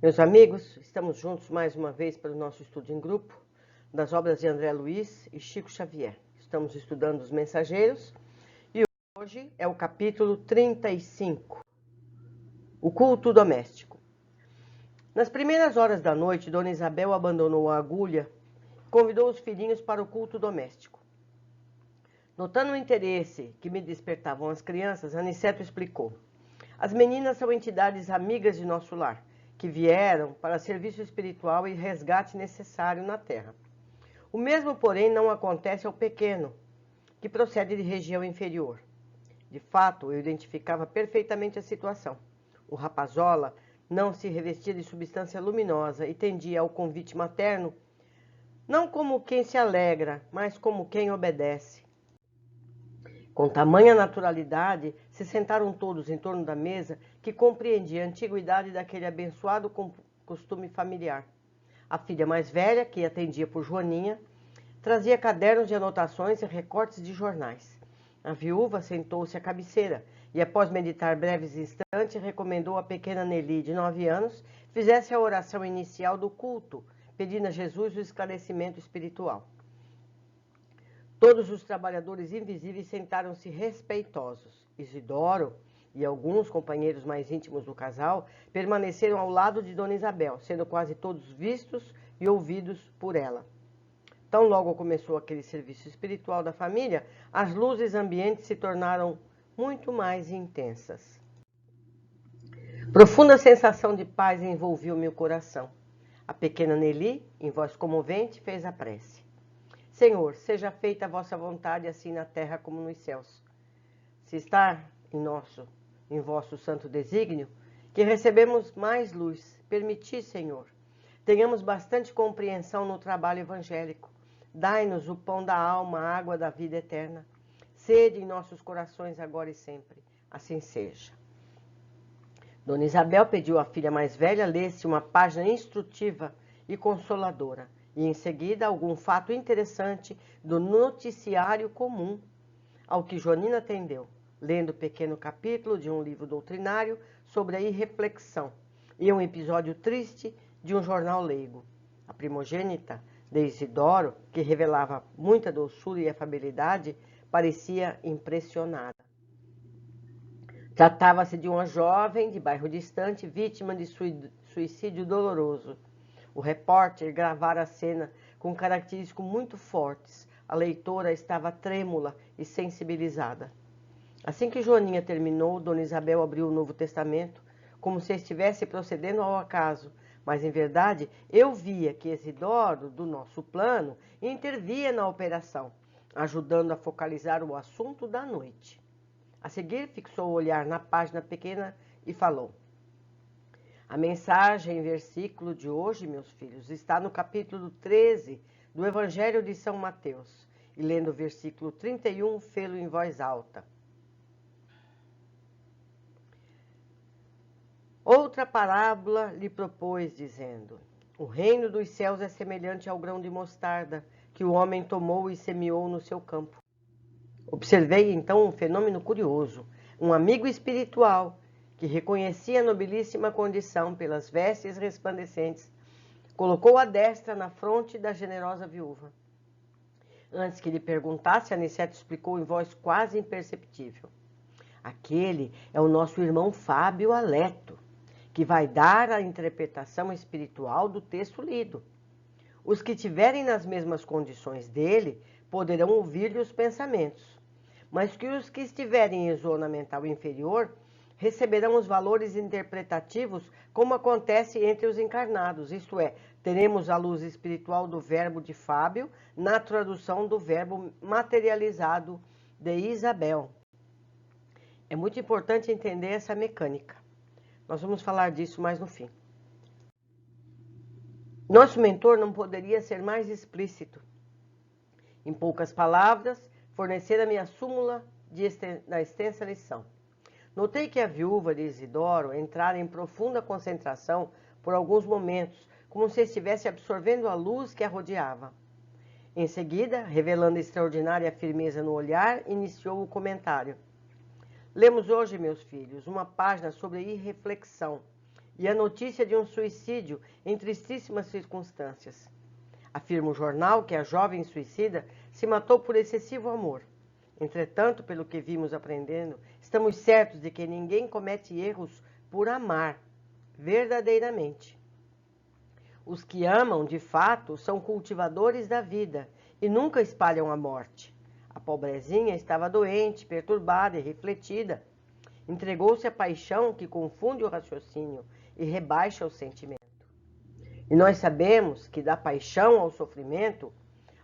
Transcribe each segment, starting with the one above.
Meus amigos, estamos juntos mais uma vez para o nosso estudo em grupo das obras de André Luiz e Chico Xavier. Estamos estudando os Mensageiros e hoje é o capítulo 35, o culto doméstico. Nas primeiras horas da noite, Dona Isabel abandonou a agulha e convidou os filhinhos para o culto doméstico. Notando o interesse que me despertavam as crianças, Aniceto explicou. As meninas são entidades amigas de nosso lar, que vieram para serviço espiritual e resgate necessário na terra. O mesmo, porém, não acontece ao pequeno, que procede de região inferior. De fato, eu identificava perfeitamente a situação. O rapazola não se revestia de substância luminosa e tendia ao convite materno, não como quem se alegra, mas como quem obedece. Com tamanha naturalidade, se sentaram todos em torno da mesa que compreendia a antiguidade daquele abençoado costume familiar. A filha mais velha, que atendia por Joaninha, trazia cadernos de anotações e recortes de jornais. A viúva sentou-se à cabeceira e, após meditar breves instantes, recomendou à pequena Nelly, de 9 anos, fizesse a oração inicial do culto, pedindo a Jesus o esclarecimento espiritual. Todos os trabalhadores invisíveis sentaram-se respeitosos. Isidoro e alguns companheiros mais íntimos do casal permaneceram ao lado de Dona Isabel, sendo quase todos vistos e ouvidos por ela. Tão logo começou aquele serviço espiritual da família, as luzes ambientes se tornaram muito mais intensas. Profunda sensação de paz envolveu meu coração. A pequena Nelly, em voz comovente, fez a prece. Senhor, seja feita a vossa vontade, assim na terra como nos céus. Se está em vosso santo desígnio, que recebemos mais luz. Permiti, Senhor, tenhamos bastante compreensão no trabalho evangélico. Dai-nos o pão da alma, a água da vida eterna. Sede em nossos corações agora e sempre. Assim seja. Dona Isabel pediu à filha mais velha lesse uma página instrutiva e consoladora, e em seguida algum fato interessante do noticiário comum, ao que Joanina atendeu, lendo pequeno capítulo de um livro doutrinário sobre a irreflexão e um episódio triste de um jornal leigo. A primogênita de Isidoro, que revelava muita doçura e afabilidade, parecia impressionada. Tratava-se de uma jovem de bairro distante, vítima de suicídio doloroso. O repórter gravara a cena com característicos muito fortes. A leitora estava trêmula e sensibilizada. Assim que Joaninha terminou, Dona Isabel abriu o Novo Testamento, como se estivesse procedendo ao acaso, mas, em verdade, eu via que Isidoro, do nosso plano, intervia na operação, ajudando a focalizar o assunto da noite. A seguir, fixou o olhar na página pequena e falou. A mensagem, versículo de hoje, meus filhos, está no capítulo 13 do Evangelho de São Mateus. E lendo o versículo 31, fê-lo em voz alta. Outra parábola lhe propôs, dizendo, o reino dos céus é semelhante ao grão de mostarda que o homem tomou e semeou no seu campo. Observei então um fenômeno curioso. Um amigo espiritual, que reconhecia a nobilíssima condição pelas vestes resplandecentes, colocou a destra na fronte da generosa viúva. Antes que lhe perguntasse, Aniceto explicou em voz quase imperceptível. Aquele é o nosso irmão Fábio Aleto, que vai dar a interpretação espiritual do texto lido. Os que tiverem nas mesmas condições dele poderão ouvir-lhe os pensamentos, mas que os que estiverem em zona mental inferior receberão os valores interpretativos como acontece entre os encarnados, isto é, teremos a luz espiritual do verbo de Fábio na tradução do verbo materializado de Isabel. É muito importante entender essa mecânica. Nós vamos falar disso mais no fim. Nosso mentor não poderia ser mais explícito. Em poucas palavras, fornecera-me a súmula da extensa lição. Notei que a viúva de Isidoro entrara em profunda concentração por alguns momentos, como se estivesse absorvendo a luz que a rodeava. Em seguida, revelando extraordinária firmeza no olhar, iniciou o comentário. Lemos hoje, meus filhos, uma página sobre irreflexão e a notícia de um suicídio em tristíssimas circunstâncias. Afirma o jornal que a jovem suicida se matou por excessivo amor. Entretanto, pelo que vimos aprendendo, estamos certos de que ninguém comete erros por amar verdadeiramente. Os que amam, de fato, são cultivadores da vida e nunca espalham a morte. A pobrezinha estava doente, perturbada e refletida. Entregou-se à paixão que confunde o raciocínio e rebaixa o sentimento. E nós sabemos que da paixão ao sofrimento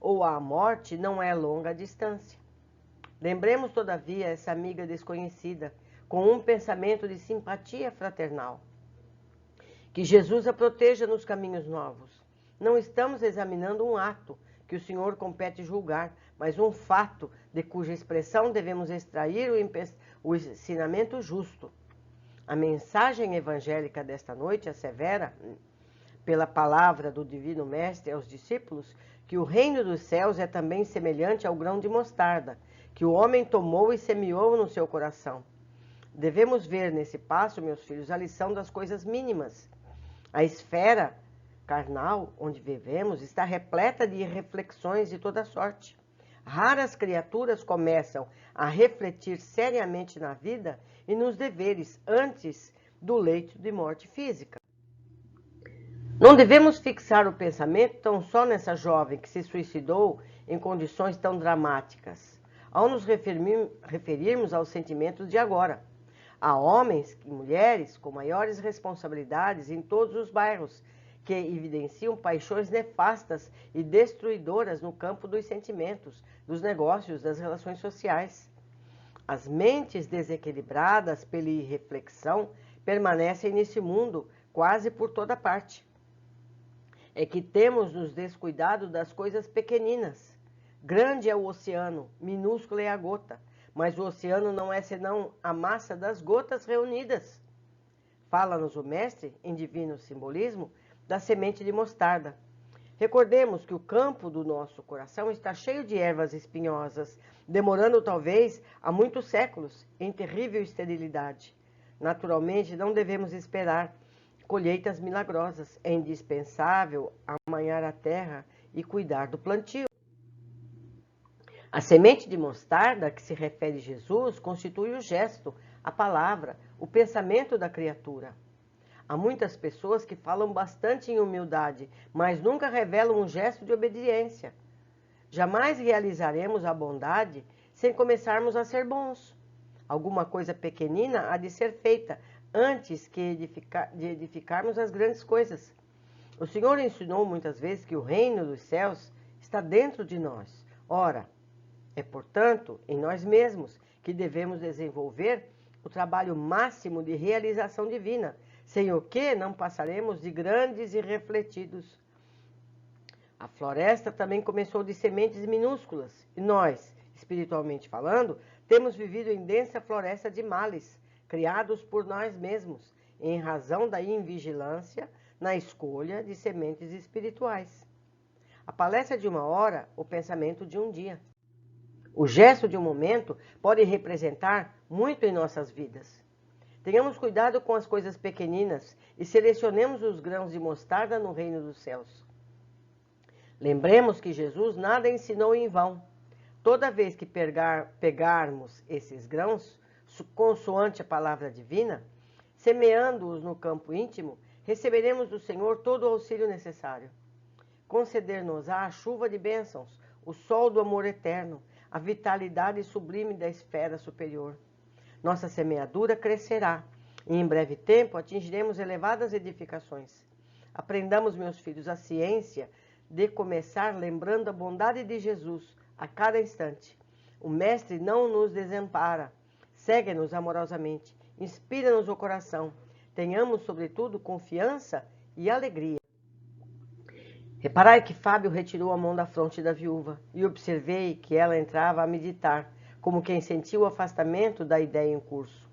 ou à morte não é longa a distância. Lembremos, todavia, essa amiga desconhecida com um pensamento de simpatia fraternal. Que Jesus a proteja nos caminhos novos. Não estamos examinando um ato que o Senhor compete julgar, mas um fato de cuja expressão devemos extrair o ensinamento justo. A mensagem evangélica desta noite assevera, pela palavra do Divino Mestre aos discípulos, que o reino dos céus é também semelhante ao grão de mostarda, que o homem tomou e semeou no seu coração. Devemos ver nesse passo, meus filhos, a lição das coisas mínimas. A esfera carnal onde vivemos está repleta de reflexões de toda sorte. Raras criaturas começam a refletir seriamente na vida e nos deveres antes do leito de morte física. Não devemos fixar o pensamento tão só nessa jovem que se suicidou em condições tão dramáticas, ao nos referirmos aos sentimentos de agora. Há homens e mulheres com maiores responsabilidades em todos os bairros que evidenciam paixões nefastas e destruidoras no campo dos sentimentos, dos negócios, das relações sociais. As mentes desequilibradas pela irreflexão permanecem nesse mundo quase por toda parte. É que temos nos descuidado das coisas pequeninas. Grande é o oceano, minúscula é a gota, mas o oceano não é senão a massa das gotas reunidas. Fala-nos o Mestre, em divino simbolismo, da semente de mostarda. Recordemos que o campo do nosso coração está cheio de ervas espinhosas, demorando talvez há muitos séculos, em terrível esterilidade. Naturalmente, não devemos esperar colheitas milagrosas. É indispensável amanhar a terra e cuidar do plantio. A semente de mostarda a que se refere Jesus constitui o gesto, a palavra, o pensamento da criatura. Há muitas pessoas que falam bastante em humildade, mas nunca revelam um gesto de obediência. Jamais realizaremos a bondade sem começarmos a ser bons. Alguma coisa pequenina há de ser feita antes de edificarmos as grandes coisas. O Senhor ensinou muitas vezes que o reino dos céus está dentro de nós. Ora, é, portanto, em nós mesmos que devemos desenvolver o trabalho máximo de realização divina, sem o que não passaremos de grandes e refletidos. A floresta também começou de sementes minúsculas, e nós, espiritualmente falando, temos vivido em densa floresta de males, criados por nós mesmos, em razão da invigilância na escolha de sementes espirituais. A palestra de uma hora, o pensamento de um dia. O gesto de um momento pode representar muito em nossas vidas. Tenhamos cuidado com as coisas pequeninas e selecionemos os grãos de mostarda no reino dos céus. Lembremos que Jesus nada ensinou em vão. Toda vez que pegarmos esses grãos, consoante a palavra divina, semeando-os no campo íntimo, receberemos do Senhor todo o auxílio necessário. Conceder-nos-á a chuva de bênçãos, o sol do amor eterno, a vitalidade sublime da esfera superior. Nossa semeadura crescerá e em breve tempo atingiremos elevadas edificações. Aprendamos, meus filhos, a ciência de começar lembrando a bondade de Jesus a cada instante. O Mestre não nos desampara, segue-nos amorosamente, inspira-nos o coração. Tenhamos, sobretudo, confiança e alegria. Reparai que Fábio retirou a mão da fronte da viúva e observei que ela entrava a meditar, como quem sentiu o afastamento da ideia em curso.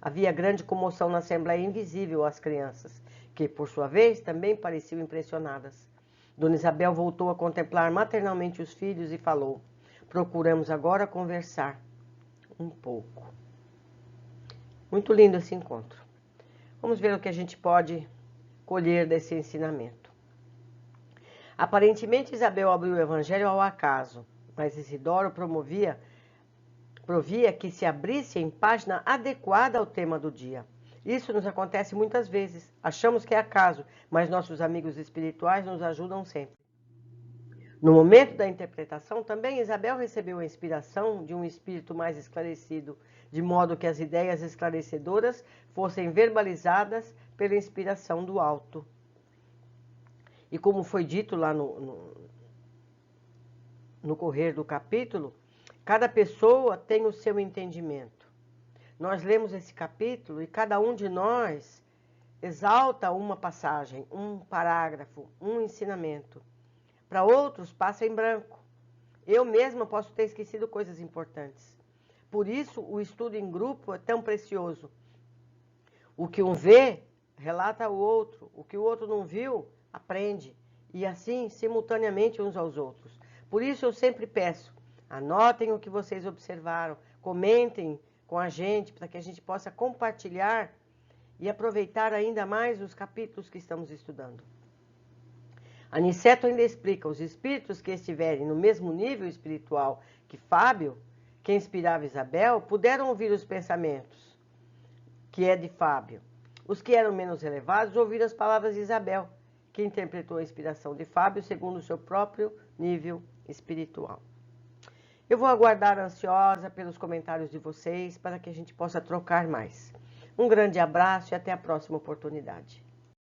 Havia grande comoção na Assembleia invisível às crianças, que, por sua vez, também pareciam impressionadas. Dona Isabel voltou a contemplar maternalmente os filhos e falou: procuramos agora conversar um pouco. Muito lindo esse encontro. Vamos ver o que a gente pode colher desse ensinamento. Aparentemente, Isabel abriu o evangelho ao acaso, mas Isidoro provia que se abrisse em página adequada ao tema do dia. Isso nos acontece muitas vezes. Achamos que é acaso, mas nossos amigos espirituais nos ajudam sempre. No momento da interpretação, também Isabel recebeu a inspiração de um espírito mais esclarecido, de modo que as ideias esclarecedoras fossem verbalizadas pela inspiração do alto. E como foi dito lá no correr do capítulo, cada pessoa tem o seu entendimento. Nós lemos esse capítulo e cada um de nós exalta uma passagem, um parágrafo, um ensinamento. Para outros, passa em branco. Eu mesma posso ter esquecido coisas importantes. Por isso, o estudo em grupo é tão precioso. O que um vê, relata ao outro. O que o outro não viu, aprende. E assim, simultaneamente uns aos outros. Por isso, eu sempre peço, anotem o que vocês observaram, comentem com a gente, para que a gente possa compartilhar e aproveitar ainda mais os capítulos que estamos estudando. Aniceto ainda explica, os espíritos que estiverem no mesmo nível espiritual que Fábio, que inspirava Isabel, puderam ouvir os pensamentos, que é de Fábio. Os que eram menos elevados ouviram as palavras de Isabel, que interpretou a inspiração de Fábio segundo o seu próprio nível espiritual. Eu vou aguardar ansiosa pelos comentários de vocês para que a gente possa trocar mais. Um grande abraço e até a próxima oportunidade.